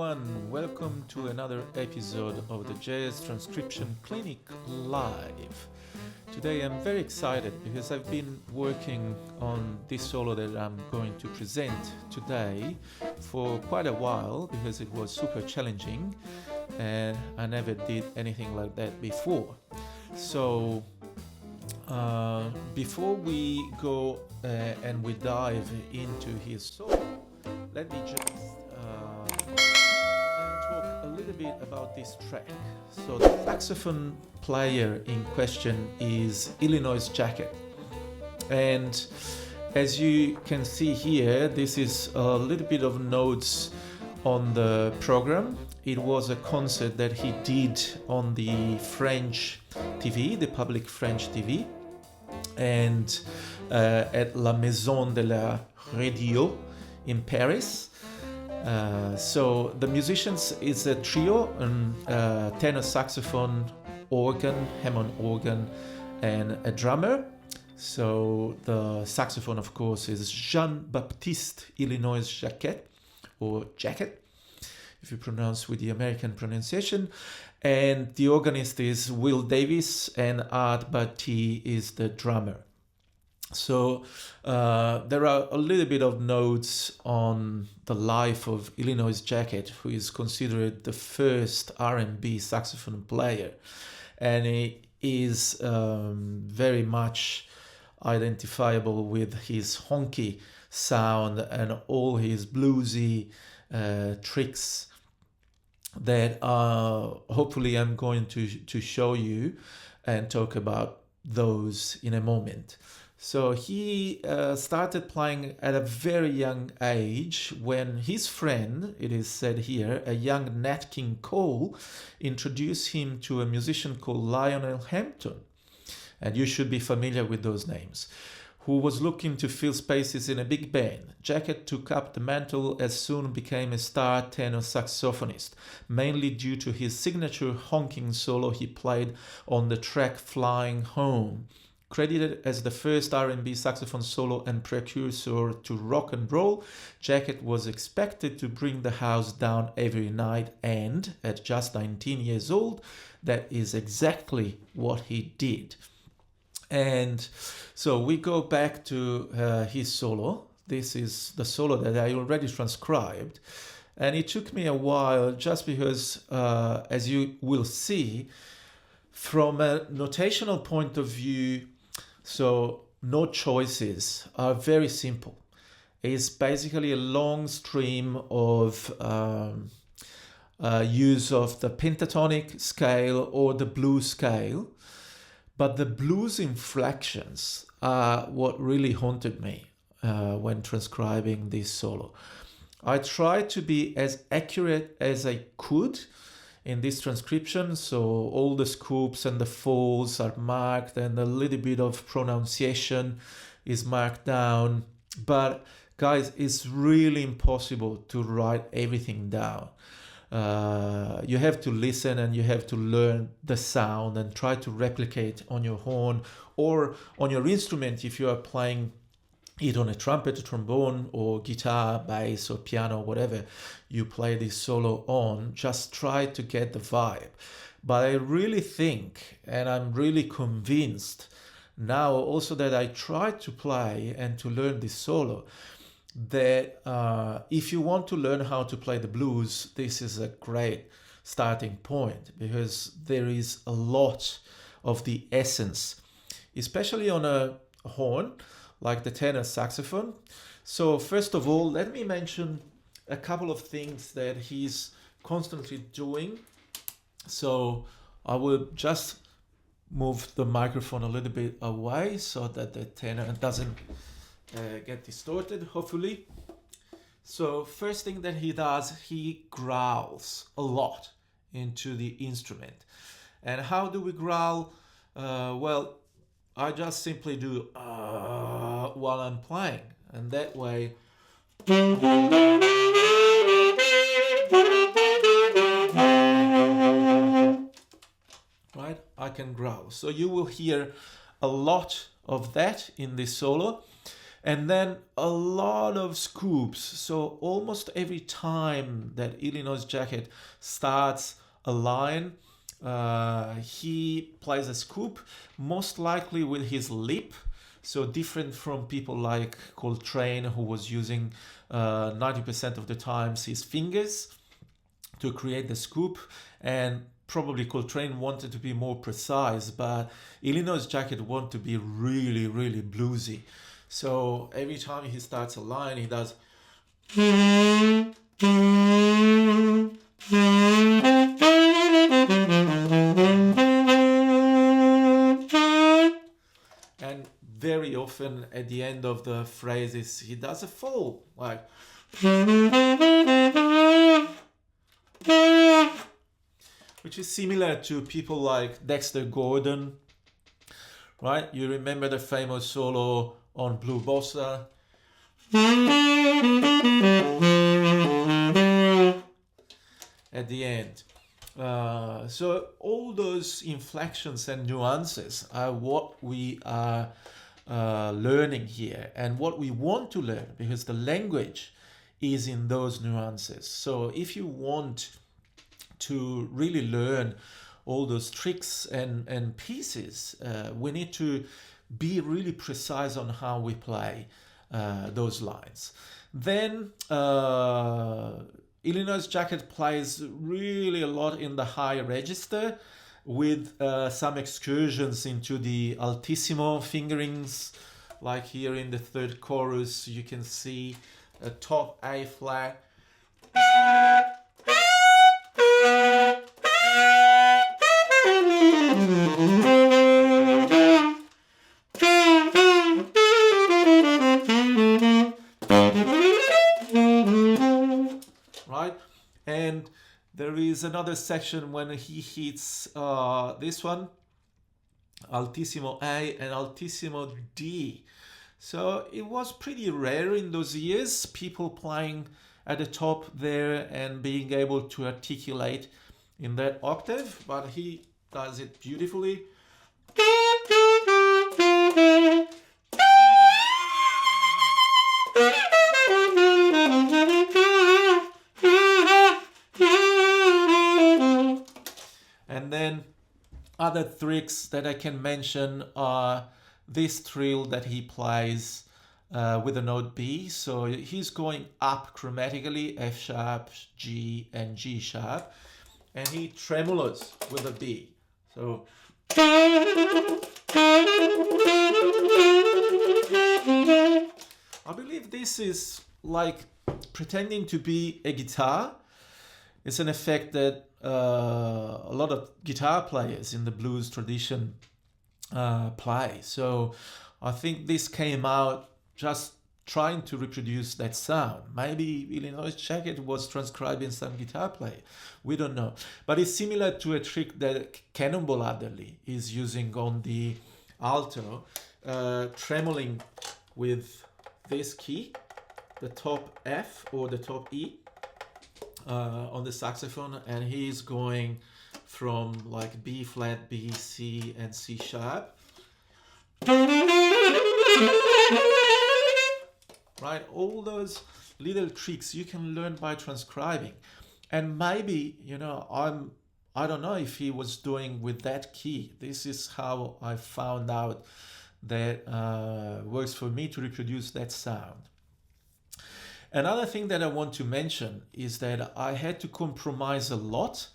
everyone, welcome to another episode of the Jazz Transcription Clinic live. Today I'm very excited because I've been working on this solo that I'm going to present today for quite a while because it was super challenging and I never did anything like that before. So before we go and we dive into his solo, let me just talk a little bit about this track. So the saxophone player in question is Illinois Jacquet, and as you can see here, this is a little bit of notes on the program. It was a concert that he did on the French TV, the public French TV, and at La Maison de la Radio in Paris. So the musicians is a trio, tenor saxophone, organ, Hammond organ, and a drummer. So the saxophone, of course, is Jean-Baptiste Illinois Jacquet, or Jacquet, if you pronounce with the American pronunciation. And the organist is Will Davis, and Art Batty is the drummer. So there are a little bit of notes on the life of Illinois Jacquet, who is considered the first R&B saxophone player, and he is very much identifiable with his honky sound and all his bluesy tricks that hopefully I'm going to show you and talk about those in a moment. So he started playing at a very young age when his friend, it is said here, a young Nat King Cole, introduced him to a musician called Lionel Hampton. And you should be familiar with those names, who was looking to fill spaces in a big band. Jacquet took up the mantle and soon became a star tenor saxophonist, mainly due to his signature honking solo he played on the track Flying Home. Credited as the first R&B saxophone solo and precursor to rock and roll, Jacquet was expected to bring the house down every night, and at just 19 years old, that is exactly what he did. And so we go back to his solo. This is the solo that I already transcribed, and it took me a while just because, as you will see, from a notational point of view, so note choices are very simple. It's basically a long stream of use of the pentatonic scale or the blues scale, but the blues inflections are what really haunted me when transcribing this solo. I tried to be as accurate as I could in this transcription, so all the scoops and the falls are marked and a little bit of pronunciation is marked down. But guys, it's really impossible to write everything down. You have to listen and you have to learn the sound and try to replicate on your horn or on your instrument if you are playing it on a trumpet, trombone, or guitar, bass, or piano, whatever you play this solo on. Just try to get the vibe. But I really think, and I'm really convinced now also that I tried to play and to learn this solo, that if you want to learn how to play the blues, this is a great starting point because there is a lot of the essence, especially on a horn like the tenor saxophone. So first of all, let me mention a couple of things that he's constantly doing. So I will just move the microphone a little bit away so that the tenor doesn't get distorted, hopefully. So first thing that he does, he growls a lot into the instrument. And how do we growl? Well, I just simply do while I'm playing, and that way right, I can growl. So you will hear a lot of that in this solo. And then a lot of scoops. So almost every time that Illinois Jacquet starts a line, he plays a scoop, most likely with his lip. So different from people like Coltrane, who was using 90% of the times his fingers to create the scoop. And probably Coltrane wanted to be more precise, but Illinois Jacquet wanted to be really, really bluesy. So every time he starts a line, he does. And very often at the end of the phrases, he does a fall, like. Which is similar to people like Dexter Gordon, right? You remember the famous solo on Blue Bossa. At the end. So all those inflections and nuances are what we are learning here, and what we want to learn, because the language is in those nuances. So if you want to really learn all those tricks and pieces, we need to be really precise on how we play those lines. Then Illinois Jacquet plays really a lot in the high register, with some excursions into the altissimo fingerings, like here in the third chorus you can see a top A flat, right? And there is another section when he hits this one, altissimo A and altissimo D. So it was pretty rare in those years, people playing at the top there and being able to articulate in that octave, but he does it beautifully. And then other tricks that I can mention are this trill that he plays with the note B. So he's going up chromatically, F sharp, G, and G sharp, and he tremolos with a B. So I believe this is like pretending to be a guitar. It's an effect that a lot of guitar players in the blues tradition play. So I think this came out just trying to reproduce that sound. Maybe Illinois Jacquet was transcribing some guitar player. We don't know. But it's similar to a trick that Cannonball Adderley is using on the alto, tremoling with this key, the top F or the top E, on the saxophone, and he's going from like B flat, B, C, and C sharp. Right, all those little tricks you can learn by transcribing. And maybe, you know, I don't know if he was doing with that key. This is how I found out that works for me to reproduce that sound. Another thing that I want to mention is that I had to compromise a lot,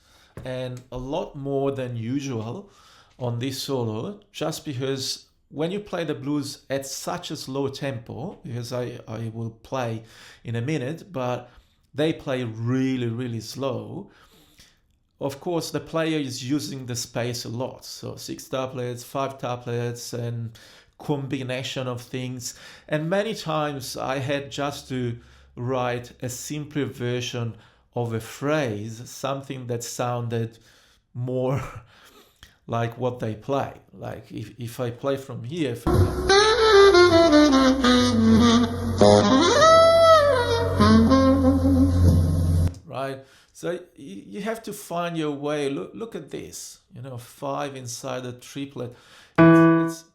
and a lot more than usual, on this solo, just because when you play the blues at such a slow tempo, because I will play in a minute, but they play really, really slow. Of course, the player is using the space a lot. So 6 tuplets, 5 tuplets, and combination of things. And many times I had just to write a simpler version of a phrase, something that sounded more like what they play. Like if I play from here, for example, right? So you have to find your way. Look at this, you know, 5 inside a triplet. It's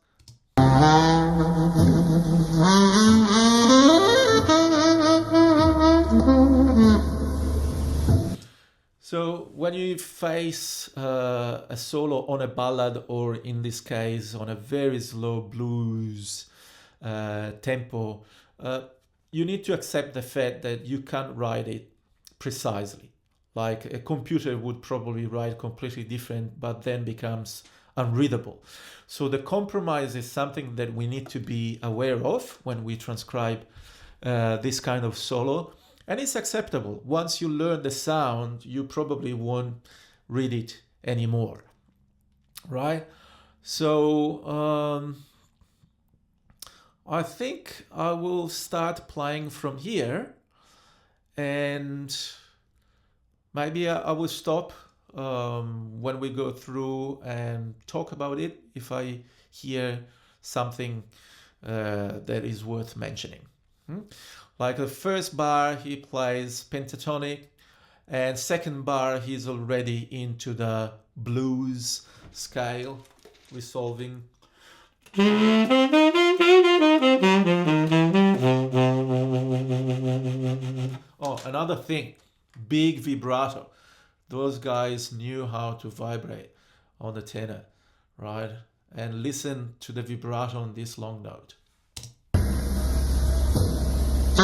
So when you face a solo on a ballad, or in this case on a very slow blues tempo, you need to accept the fact that you can't write it precisely. Like a computer would probably write completely different, but then becomes unreadable. So the compromise is something that we need to be aware of when we transcribe this kind of solo. And it's acceptable. Once you learn the sound, you probably won't read it anymore, right? So I think I will start playing from here, and maybe I will stop when we go through and talk about it if I hear something that is worth mentioning. Like the first bar he plays pentatonic, and second bar he's already into the blues scale, resolving. Oh, another thing, big vibrato. Those guys knew how to vibrate on the tenor, right? And listen to the vibrato on this long note. I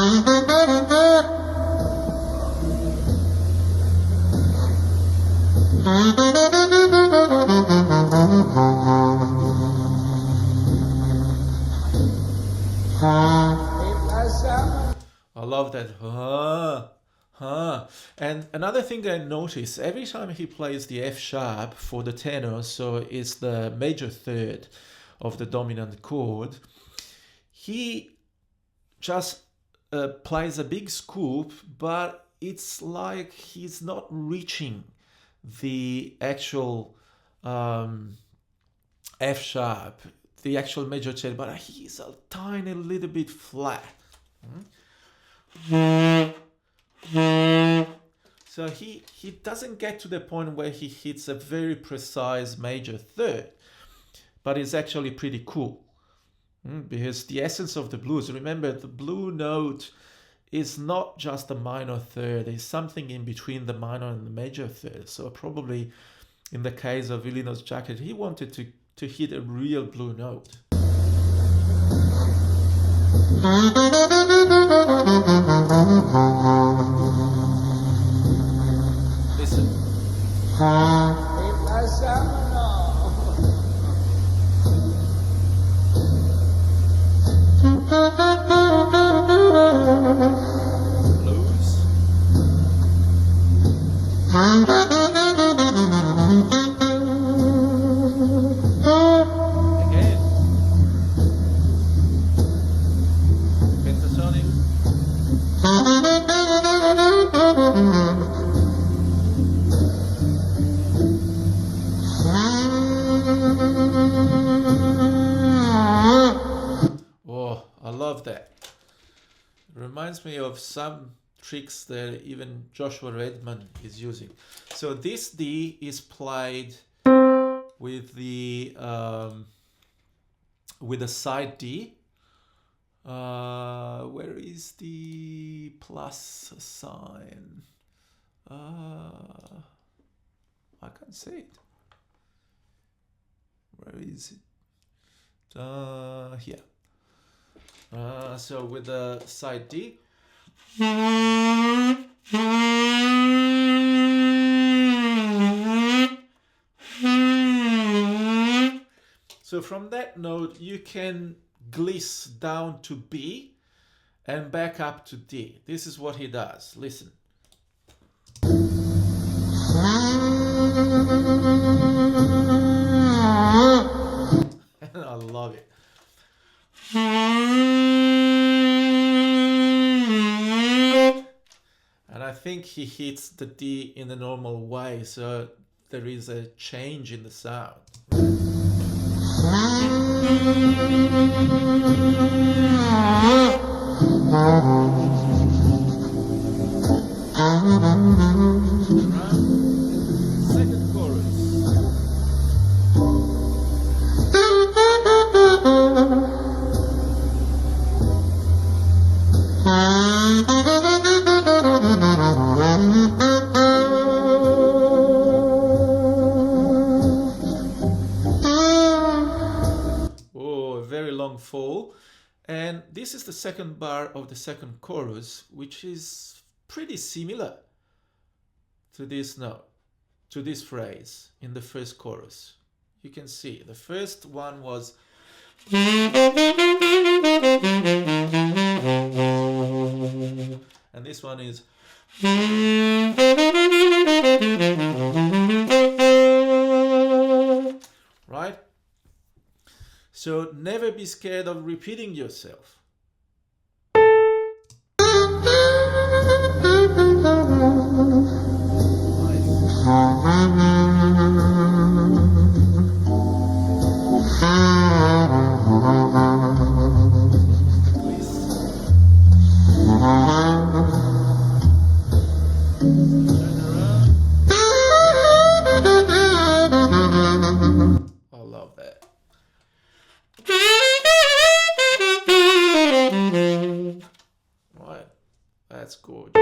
love that. And another thing I notice, every time he plays the F sharp for the tenor, so it's the major third of the dominant chord, he just plays a big scoop, but it's like he's not reaching the actual F sharp, the actual major third, but he's a tiny little bit flat. So he doesn't get to the point where he hits a very precise major third, but it's actually pretty cool. Because the essence of the blues, remember, the blue note is not just a minor third, it's something in between the minor and the major third. So probably in the case of Illinois Jacquet, he wanted to hit a real blue note. Listen. Blues. Again. Pentatonic. Oh, I love that. It reminds me of some tricks that even Joshua Redman is using. So this D is played with the side D. Where is the plus sign? I can't see it. Where is it? Here. So with the side D. So from that note, you can gliss down to B and back up to D. This is what he does. Listen. I love it. And I think he hits the D in the normal way, so there is a change in the sound. Second chorus. long fall. And this is the second bar of the second chorus, which is pretty similar to this note, to this phrase in the first chorus. You can see the first one was and this one is right? So never be scared of repeating yourself. That's gorgeous.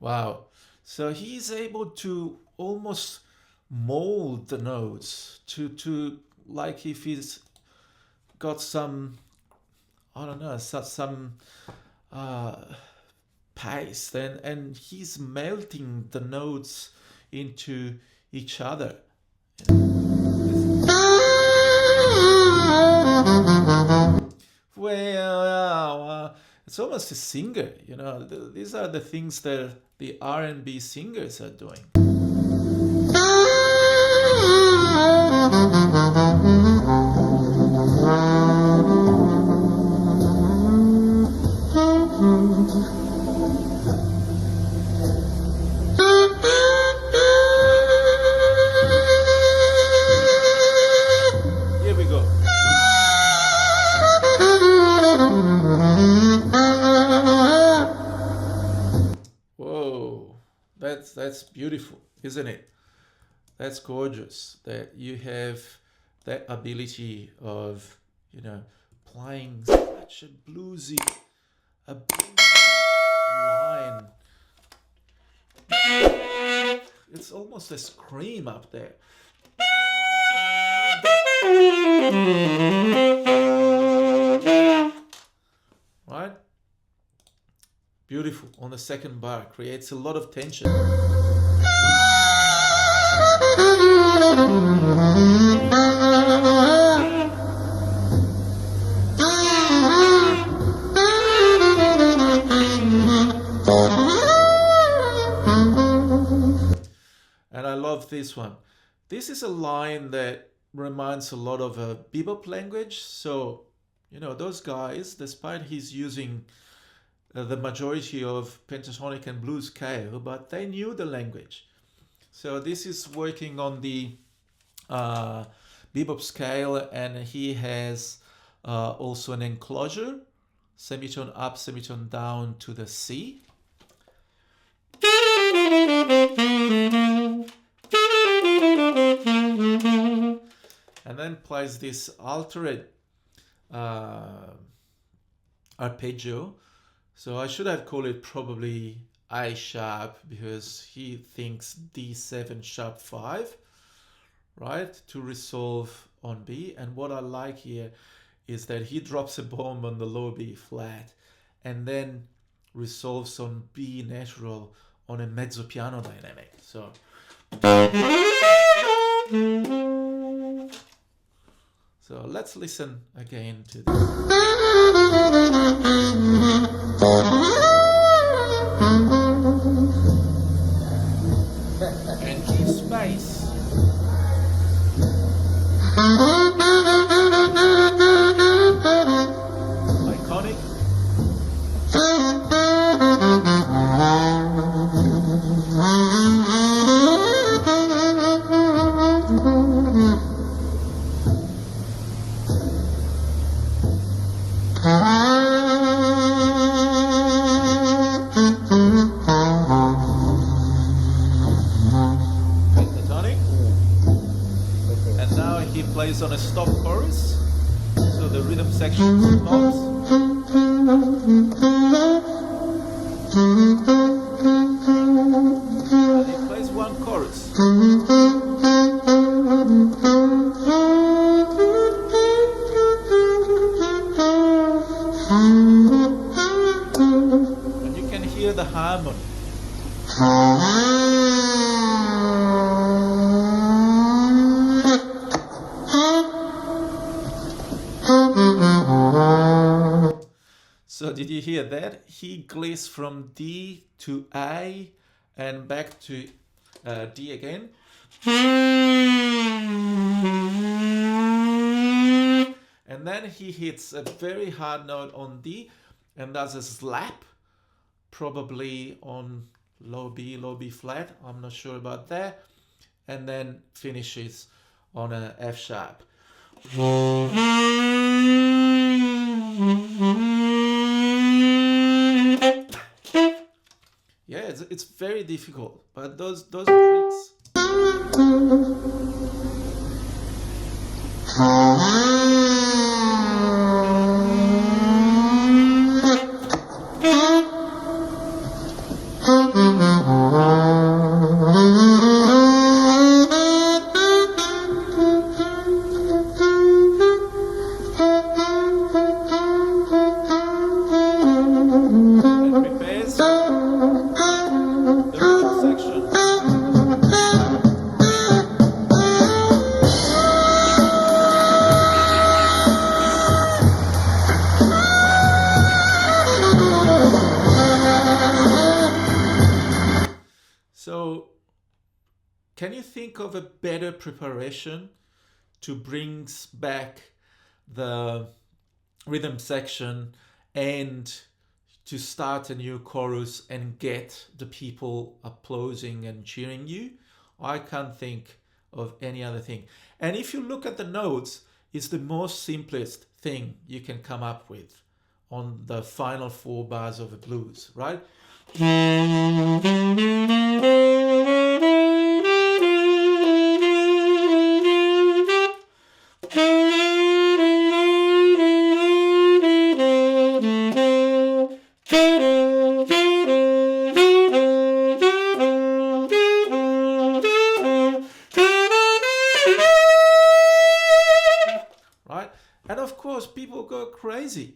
Wow. So he's able to almost mold the notes to like if he's got some, I don't know, some paste and he's melting the notes into each other. Well, it's almost a singer, you know. These are the things that the R&B singers are doing. Here we go. Whoa, that's beautiful, isn't it? That's gorgeous that you have that ability of, you know, playing such a bluesy line. It's almost a scream up there. Right? Beautiful. On the second bar, creates a lot of tension. And I love this one. This is a line that reminds a lot of a bebop language. So, you know, those guys, despite he's using the majority of pentatonic and blues scale, but they knew the language. So this is working on the bebop scale, and he has also an enclosure, semitone up, semitone down to the C. And then plays this altered arpeggio. So I should have called it probably A sharp, because he thinks D7 sharp 5, right, to resolve on B. And what I like here is that he drops a bomb on the low B flat and then resolves on B natural on a mezzo piano dynamic. So let's listen again to this. And keep space. Iconic. Pentatonic. And now now he plays on a stop chorus, so the rhythm section stops. And he plays one chorus. And you can hear the harmony. So did you hear that? He glisses from D to A and back to D again. And then he hits a very hard note on D and does a slap, probably on low B flat, I'm not sure about that, and then finishes on a F sharp. Yeah, it's very difficult, but those tricks. So, can you think of a better preparation to bring back the rhythm section and to start a new chorus and get the people applauding and cheering you? I can't think of any other thing. And if you look at the notes, it's the most simplest thing you can come up with on the final 4 bars of a blues, right? Right? And of course, people go crazy.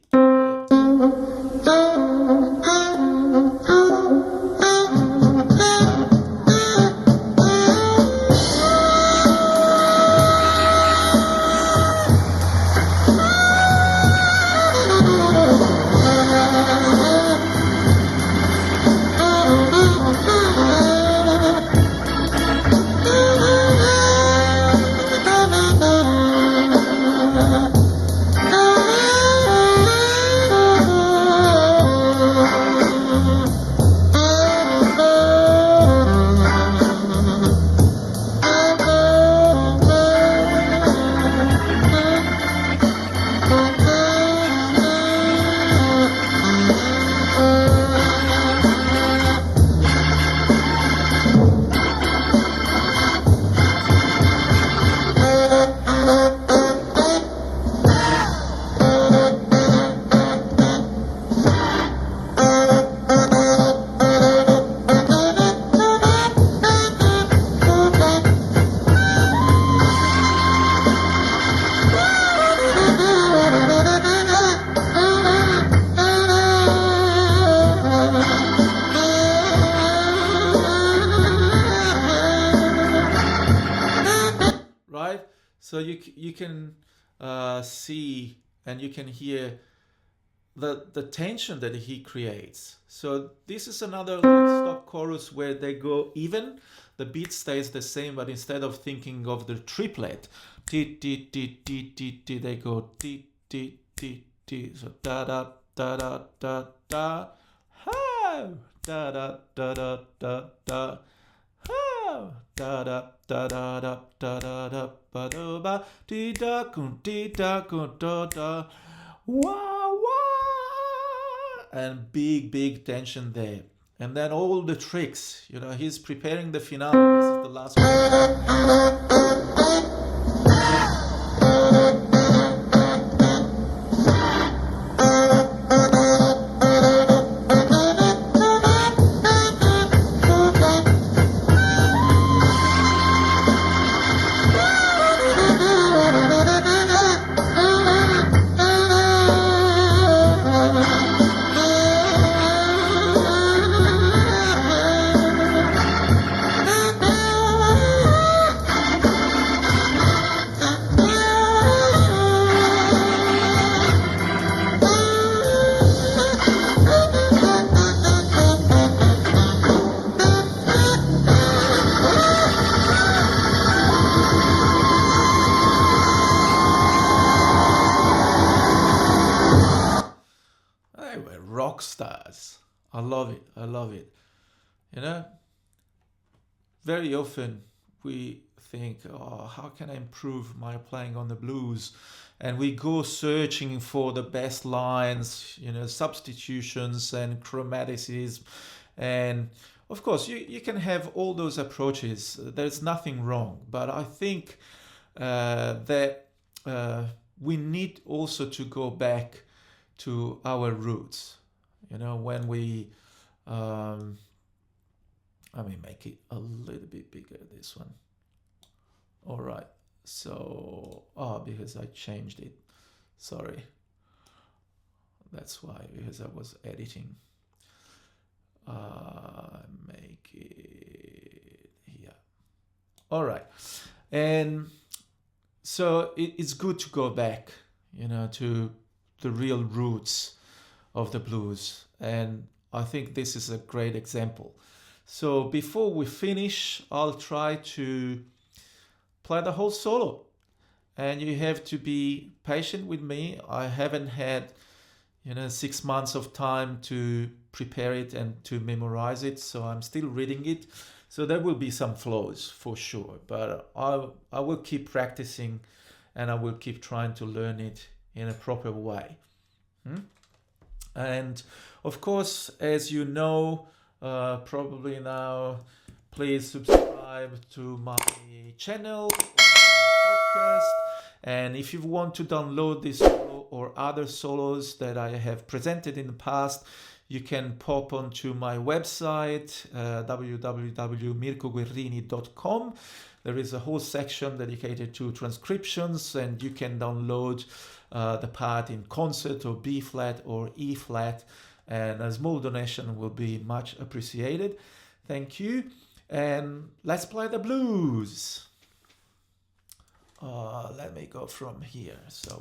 So you can see and you can hear the tension that he creates. So this is another stop chorus where they go even. The beat stays the same, but instead of thinking of the triplet, ti ti ti ti ti ti, they go ti ti ti ti. So da da da da da da, ha, da da da da da da. Da da da da da da da da ba da ba di da kun da da wah wah, and big tension there, and then all the tricks. You know, he's preparing the finale. This is the last one. rock stars. I love it. I love it. You know, very often we think, oh, how can I improve my playing on the blues? And we go searching for the best lines, you know, substitutions and chromaticism. And of course, you can have all those approaches. There's nothing wrong. But I think that we need also to go back to our roots. You know, when we, let me make it a little bit bigger, this one. All right. So, because I changed it. Sorry. That's why, because I was editing. Make it here. All right. And so it's good to go back, you know, to the real roots of the blues. And I think this is a great example. So before we finish, I'll try to play the whole solo. And you have to be patient with me. I haven't had, 6 months of time to prepare it and to memorize it. So I'm still reading it. So there will be some flows for sure. But I will keep practicing and I will keep trying to learn it in a proper way. And of course, as you know, probably now, please subscribe to my channel or my podcast. And if you want to download this solo or other solos that I have presented in the past, you can pop onto my website, www.mirkoguerrini.com. There is a whole section dedicated to transcriptions, and you can download the part in concert or B flat or E flat, and a small donation will be much appreciated. Thank you, and let's play the blues. Let me go from here. So.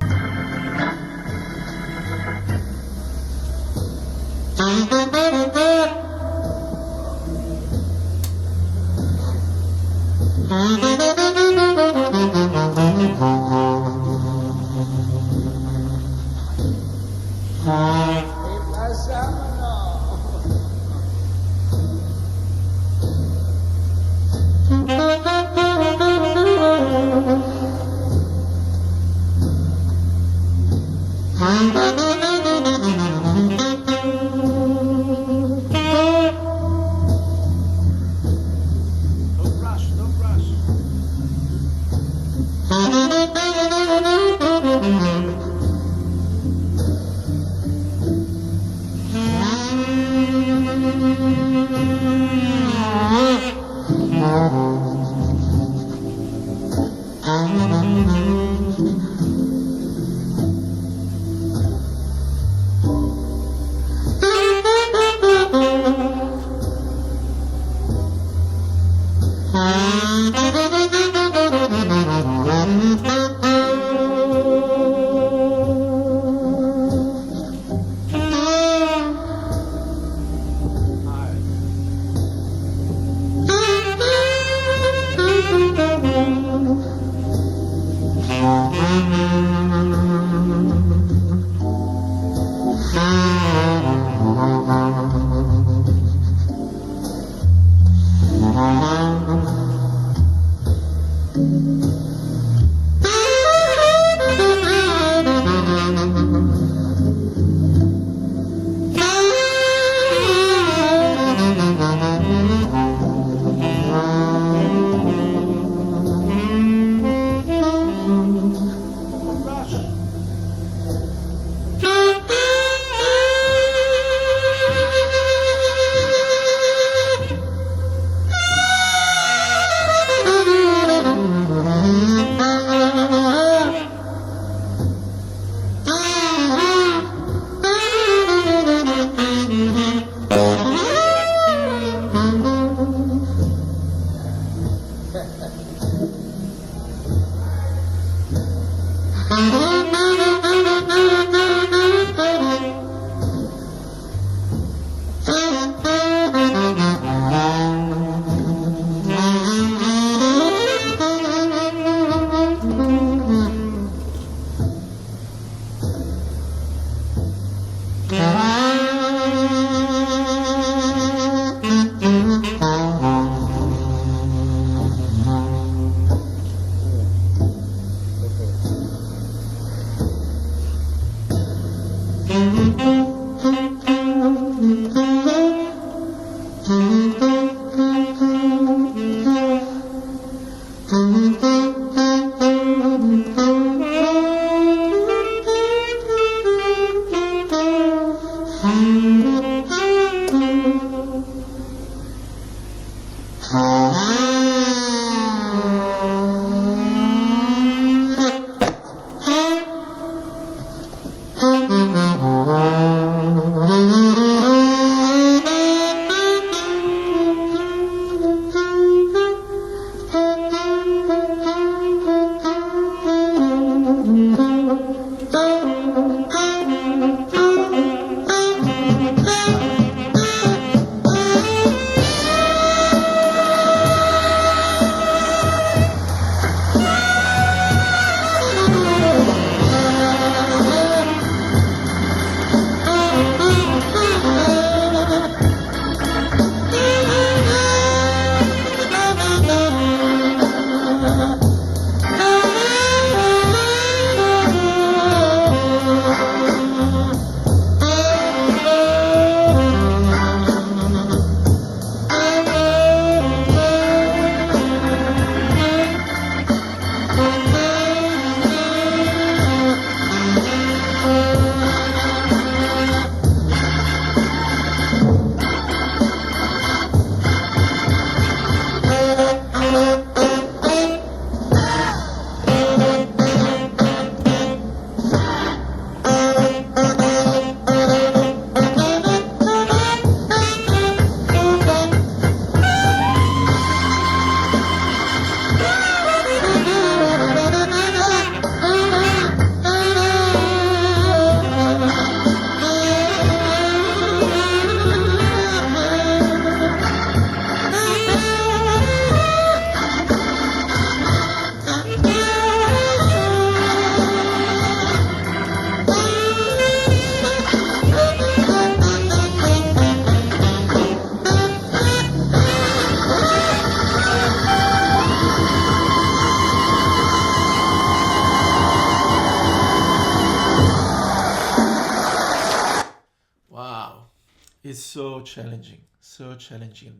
Is so challenging.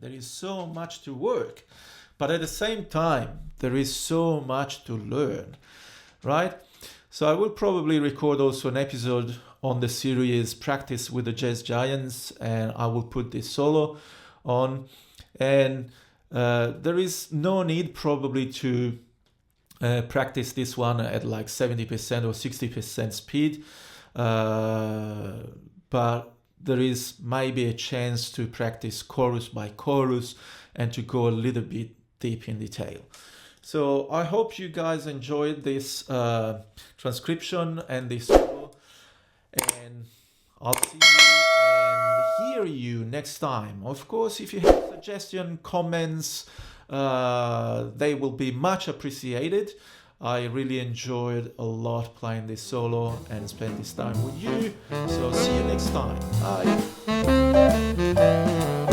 There is so much to work, but at the same time, there is so much to learn, right? So I will probably record also an episode on the series Practice with the Jazz Giants, and I will put this solo on. And there is no need probably to practice this one at like 70% or 60% speed, but there is maybe a chance to practice chorus by chorus and to go a little bit deep in detail. So I hope you guys enjoyed this transcription and this solo, and I'll see you and hear you next time. Of course, if you have suggestions, comments, they will be much appreciated. I really enjoyed a lot playing this solo and spend this time with you. So see you next time. Bye.